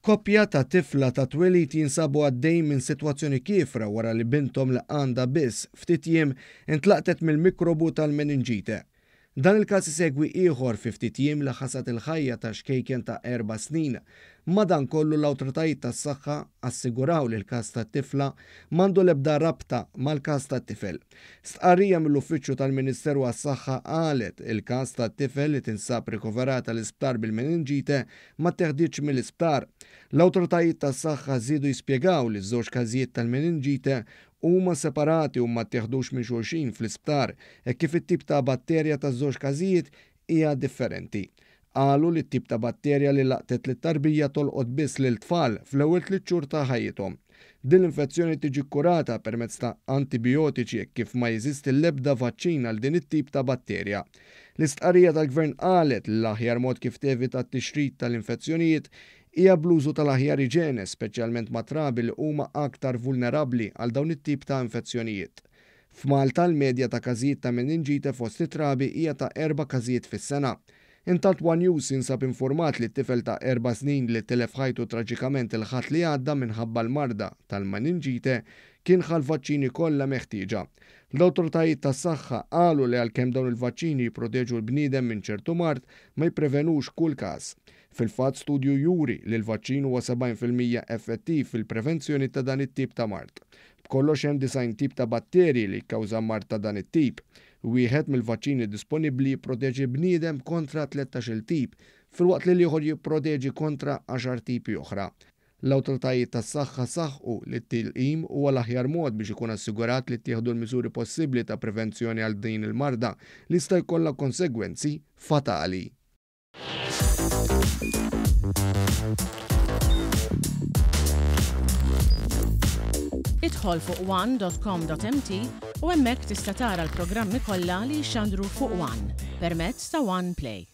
Koppja ta' tifla ta' twelid jinsabu għaddej minn sitwazzjoni kiefra wara li bintom li għandha biss ftit jiem intlaqtet mill-mikrobu tal-meningite. Dan il-każ isegwi ieħor fi ftit jiem li ħasat il-ħajja ta' xkejken ta' 4 snin. Madankollu l-awtoritajiet tas-saħħa assiguraw li l-każ tat-tifla m'għandu l-ebda rabta mal-każ tat-tifel. Stqarrija mill-Uffiċċju tal-Ministeru għas-Saħħa qalet il-każ tat-tifel li tinsab rikoverata l-isptar bil-meningite ma teħdiġ mill-isptar. L-awtoritajiet tas-saħħa żiedu jispjegaw li ż-żewġ każijiet tal-meningite huma separati u ma teħdux minn xulxin fl-isptar kif it-tip ta' batterja taż-żewġ każijiet hija differenti. Qalu li t-tip ta' batterja li laqtet lit-tarbija tolqot biss lil tfal fl-ewwel 3 xhur ta' ħajjithom. Din l-infezzjoni tiġi kurata permezz ta' antibiotiċi kif ma jeżisti l-ebda vaċċin għal din it-tip ta' batterja. L-istqarrija tal-Gvern qalet li l-aħjar mod kif tevita t-tixrid tal-infezzjonijiet hija bl-użu tal-aħjar iġene, speċjalment ma' trabi li huma aktar vulnerabbli għal dawn it-tip ta' infezzjonijiet. F'Malta l-medja ta' każijiet ta' meningite fost it-trabi hija ta' 4 każijiet fis-sena. Intant One News jinsab informat li t-tifel ta' 4 snin li telef ħajtu traġikament il-ħadd li għadda minħabba l-marda tal-meningite kien ħal-vaċċini kollha meħtieġa. L-awtoritajiet tas-saħħa qalu li għalkemm dawn il-vaċċini jipproteġu l-bniedem minn ċertu mard ma jipprevenux kull każ. Fil-fatt studju juri li l-vaċċin huwa 70% effettiv fil-prevenzjoni ta' dan it-tip ta' mard. B'kollox hemm 90 tip ta' batterji li kkawża mard ta' dan it-tip. Wieħed mill-vaċċini disponibbli jipproteġi bniedem kontra 13 tip, filwaqt li ieħor jipproteġi kontra 10 tipi oħra. L-awtoritajiet tas-saħħa saħħu li t-tilqim huwa l-aħjar mod biex ikun assigurat li ttieħdu l-miżuri possibbli ta' prevenzjoni għal din il-marda li jista' jkollha konsegwenzi fatali. Idħol fuq one.com.mt u hemmhekk tista' tara l-programmi kollha li jxandru fuq One permezz ta' One Play.